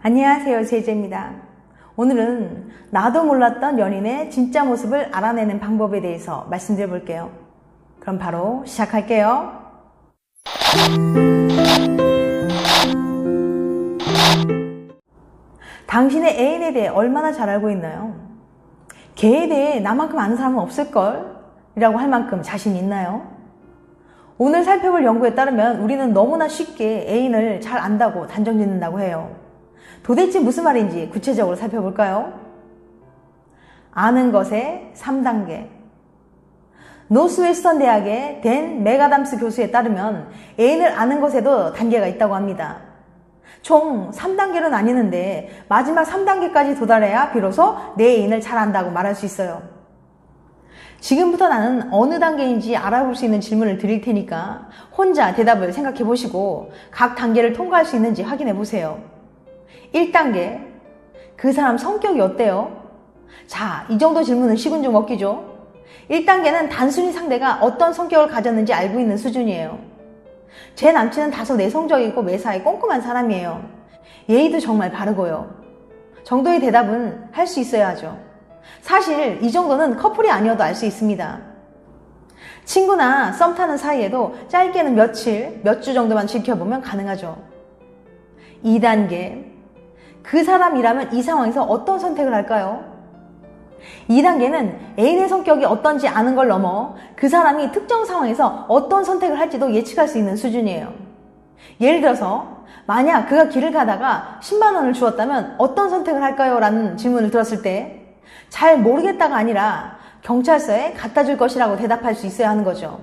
안녕하세요, 세희재입니다. 오늘은 나도 몰랐던 연인의 진짜 모습을 알아내는 방법에 대해서 말씀드려 볼게요. 그럼 바로 시작할게요. 당신의 애인에 대해 얼마나 잘 알고 있나요? 걔에 대해 나만큼 아는 사람은 없을걸? 이라고 할 만큼 자신 있나요? 오늘 살펴볼 연구에 따르면 우리는 너무나 쉽게 애인을 잘 안다고 단정 짓는다고 해요. 도대체 무슨 말인지 구체적으로 살펴볼까요? 아는 것의 3단계. 노스웨스턴 대학의 댄 맥아담스 교수에 따르면 애인을 아는 것에도 단계가 있다고 합니다. 총 3단계로 나뉘는데 마지막 3단계까지 도달해야 비로소 내 애인을 잘 안다고 말할 수 있어요. 지금부터 나는 어느 단계인지 알아볼 수 있는 질문을 드릴 테니까 혼자 대답을 생각해 보시고 각 단계를 통과할 수 있는지 확인해 보세요. 1단계, 그 사람 성격이 어때요? 자, 이 정도 질문은 식은 죽 먹기죠. 1단계는 단순히 상대가 어떤 성격을 가졌는지 알고 있는 수준이에요. 제 남친은 다소 내성적이고 매사에 꼼꼼한 사람이에요. 예의도 정말 바르고요. 정도의 대답은 할 수 있어야 하죠. 사실 이 정도는 커플이 아니어도 알 수 있습니다. 친구나 썸 타는 사이에도 짧게는 며칠, 몇 주 정도만 지켜보면 가능하죠. 2단계, 그 사람이라면 이 상황에서 어떤 선택을 할까요? 2단계는 애인의 성격이 어떤지 아는 걸 넘어 그 사람이 특정 상황에서 어떤 선택을 할지도 예측할 수 있는 수준이에요. 예를 들어서 만약 그가 길을 가다가 10만 원을 주었다면 어떤 선택을 할까요? 라는 질문을 들었을 때 잘 모르겠다가 아니라 경찰서에 갖다 줄 것이라고 대답할 수 있어야 하는 거죠.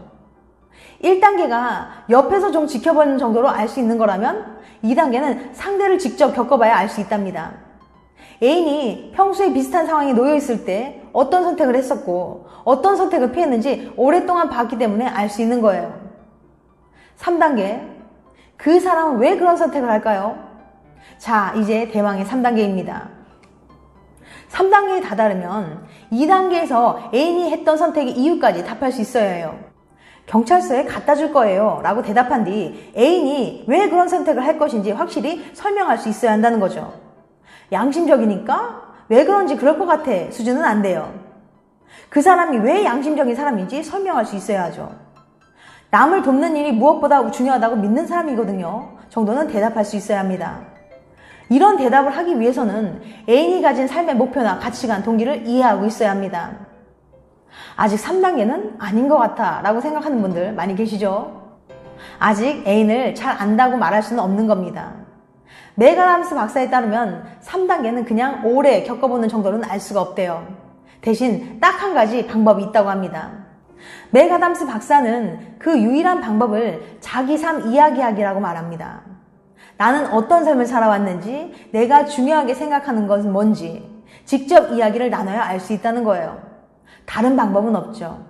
1단계가 옆에서 좀 지켜보는 정도로 알 수 있는 거라면 2단계는 상대를 직접 겪어봐야 알 수 있답니다. 애인이 평소에 비슷한 상황에 놓여 있을 때 어떤 선택을 했었고 어떤 선택을 피했는지 오랫동안 봤기 때문에 알 수 있는 거예요. 3단계, 그 사람은 왜 그런 선택을 할까요? 자, 이제 대망의 3단계입니다. 3단계에 다다르면 2단계에서 애인이 했던 선택의 이유까지 답할 수 있어야 해요. 경찰서에 갖다 줄 거예요 라고 대답한 뒤 애인이 왜 그런 선택을 할 것인지 확실히 설명할 수 있어야 한다는 거죠. 양심적이니까 왜 그런지 그럴 것 같아 수준은 안 돼요. 그 사람이 왜 양심적인 사람인지 설명할 수 있어야 하죠. 남을 돕는 일이 무엇보다 중요하다고 믿는 사람이거든요 정도는 대답할 수 있어야 합니다. 이런 대답을 하기 위해서는 애인이 가진 삶의 목표나 가치관, 동기를 이해하고 있어야 합니다. 아직 3단계는 아닌 것 같아 라고 생각하는 분들 많이 계시죠? 아직 애인을 잘 안다고 말할 수는 없는 겁니다. 맥아담스 박사에 따르면 3단계는 그냥 오래 겪어보는 정도는 알 수가 없대요. 대신 딱 한 가지 방법이 있다고 합니다. 맥아담스 박사는 그 유일한 방법을 자기 삶 이야기하기라고 말합니다. 나는 어떤 삶을 살아왔는지, 내가 중요하게 생각하는 것은 뭔지 직접 이야기를 나눠야 알 수 있다는 거예요. 다른 방법은 없죠.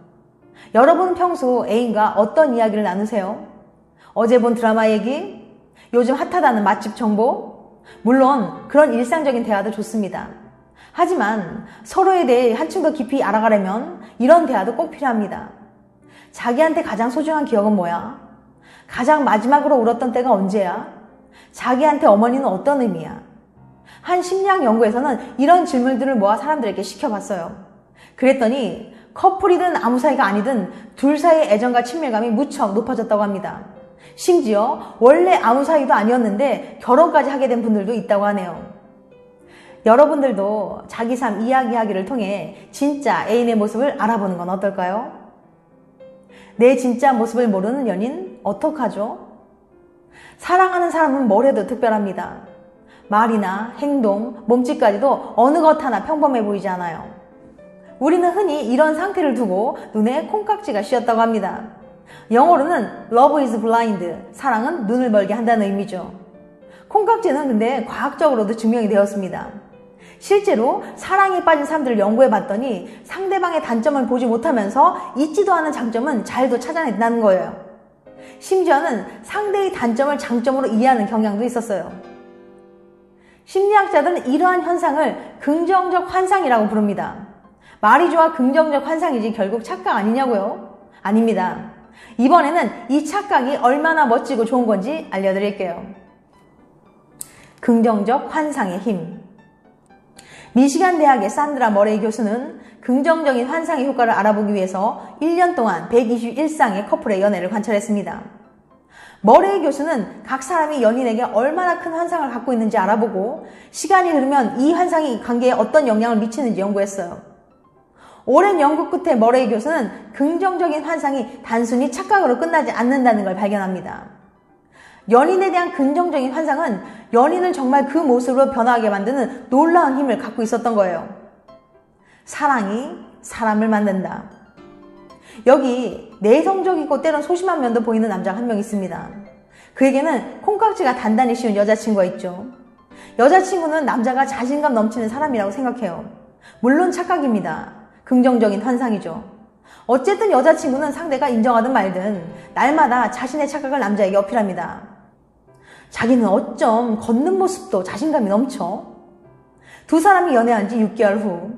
여러분 평소 애인과 어떤 이야기를 나누세요? 어제 본 드라마 얘기? 요즘 핫하다는 맛집 정보? 물론 그런 일상적인 대화도 좋습니다. 하지만 서로에 대해 한층 더 깊이 알아가려면 이런 대화도 꼭 필요합니다. 자기한테 가장 소중한 기억은 뭐야? 가장 마지막으로 울었던 때가 언제야? 자기한테 어머니는 어떤 의미야? 한 심리학 연구에서는 이런 질문들을 모아 사람들에게 시켜봤어요. 그랬더니 커플이든 아무 사이가 아니든 둘 사이의 애정과 친밀감이 무척 높아졌다고 합니다. 심지어 원래 아무 사이도 아니었는데 결혼까지 하게 된 분들도 있다고 하네요. 여러분들도 자기 삶 이야기하기를 통해 진짜 애인의 모습을 알아보는 건 어떨까요? 내 진짜 모습을 모르는 연인 어떡하죠? 사랑하는 사람은 뭘 해도 특별합니다. 말이나 행동, 몸짓까지도 어느 것 하나 평범해 보이지 않아요. 우리는 흔히 이런 상태를 두고 눈에 콩깍지가 씌었다고 합니다. 영어로는 love is blind, 사랑은 눈을 멀게 한다는 의미죠. 콩깍지는 근데 과학적으로도 증명이 되었습니다. 실제로 사랑에 빠진 사람들을 연구해 봤더니 상대방의 단점을 보지 못하면서 잊지도 않은 장점은 잘도 찾아낸다는 거예요. 심지어는 상대의 단점을 장점으로 이해하는 경향도 있었어요. 심리학자들은 이러한 현상을 긍정적 환상이라고 부릅니다. 말이 좋아 긍정적 환상이지 결국 착각 아니냐고요? 아닙니다. 이번에는 이 착각이 얼마나 멋지고 좋은 건지 알려드릴게요. 긍정적 환상의 힘. 미시간 대학의 산드라 머레이 교수는 긍정적인 환상의 효과를 알아보기 위해서 1년 동안 121쌍의 커플의 연애를 관찰했습니다. 머레이 교수는 각 사람이 연인에게 얼마나 큰 환상을 갖고 있는지 알아보고 시간이 흐르면 이 환상이 관계에 어떤 영향을 미치는지 연구했어요. 오랜 연구 끝에 머레이 교수는 긍정적인 환상이 단순히 착각으로 끝나지 않는다는 걸 발견합니다. 연인에 대한 긍정적인 환상은 연인을 정말 그 모습으로 변화하게 만드는 놀라운 힘을 갖고 있었던 거예요. 사랑이 사람을 만든다. 여기 내성적이고 때론 소심한 면도 보이는 남자가 한 명 있습니다. 그에게는 콩깍지가 단단히 씌운 여자친구가 있죠. 여자친구는 남자가 자신감 넘치는 사람이라고 생각해요. 물론 착각입니다. 긍정적인 환상이죠. 어쨌든 여자친구는 상대가 인정하든 말든 날마다 자신의 착각을 남자에게 어필합니다. 자기는 어쩜 걷는 모습도 자신감이 넘쳐? 두 사람이 연애한 지 6개월 후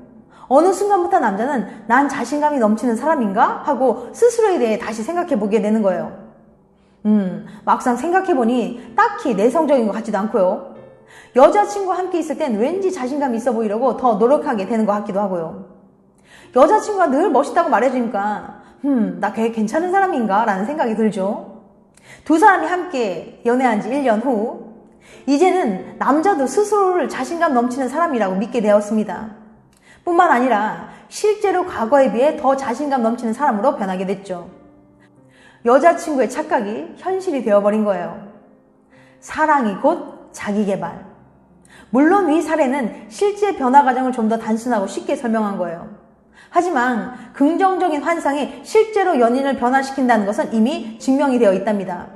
어느 순간부터 남자는 난 자신감이 넘치는 사람인가? 하고 스스로에 대해 다시 생각해보게 되는 거예요. 막상 생각해보니 딱히 내성적인 것 같지도 않고요. 여자친구와 함께 있을 땐 왠지 자신감이 있어 보이려고 더 노력하게 되는 것 같기도 하고요. 여자친구가 늘 멋있다고 말해주니까 나 걔 괜찮은 사람인가? 라는 생각이 들죠. 두 사람이 함께 연애한 지 1년 후 이제는 남자도 스스로를 자신감 넘치는 사람이라고 믿게 되었습니다. 뿐만 아니라 실제로 과거에 비해 더 자신감 넘치는 사람으로 변하게 됐죠. 여자친구의 착각이 현실이 되어버린 거예요. 사랑이 곧 자기개발. 물론 이 사례는 실제 변화 과정을 좀 더 단순하고 쉽게 설명한 거예요. 하지만 긍정적인 환상이 실제로 연인을 변화시킨다는 것은 이미 증명이 되어 있답니다.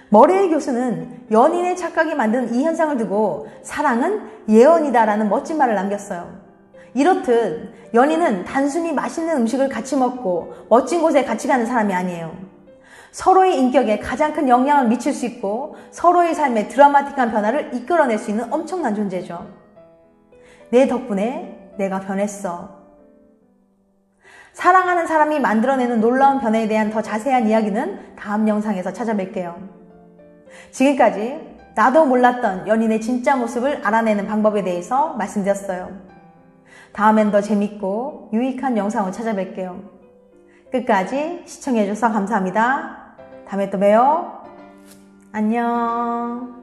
머레이 교수는 연인의 착각이 만든 이 현상을 두고 사랑은 예언이다라는 멋진 말을 남겼어요. 이렇듯 연인은 단순히 맛있는 음식을 같이 먹고 멋진 곳에 같이 가는 사람이 아니에요. 서로의 인격에 가장 큰 영향을 미칠 수 있고 서로의 삶에 드라마틱한 변화를 이끌어낼 수 있는 엄청난 존재죠. 내 덕분에 내가 변했어. 사랑하는 사람이 만들어내는 놀라운 변화에 대한 더 자세한 이야기는 다음 영상에서 찾아뵐게요. 지금까지 나도 몰랐던 연인의 진짜 모습을 알아내는 방법에 대해서 말씀드렸어요. 다음엔 더 재밌고 유익한 영상을 찾아뵐게요. 끝까지 시청해주셔서 감사합니다. 다음에 또 봬요. 안녕.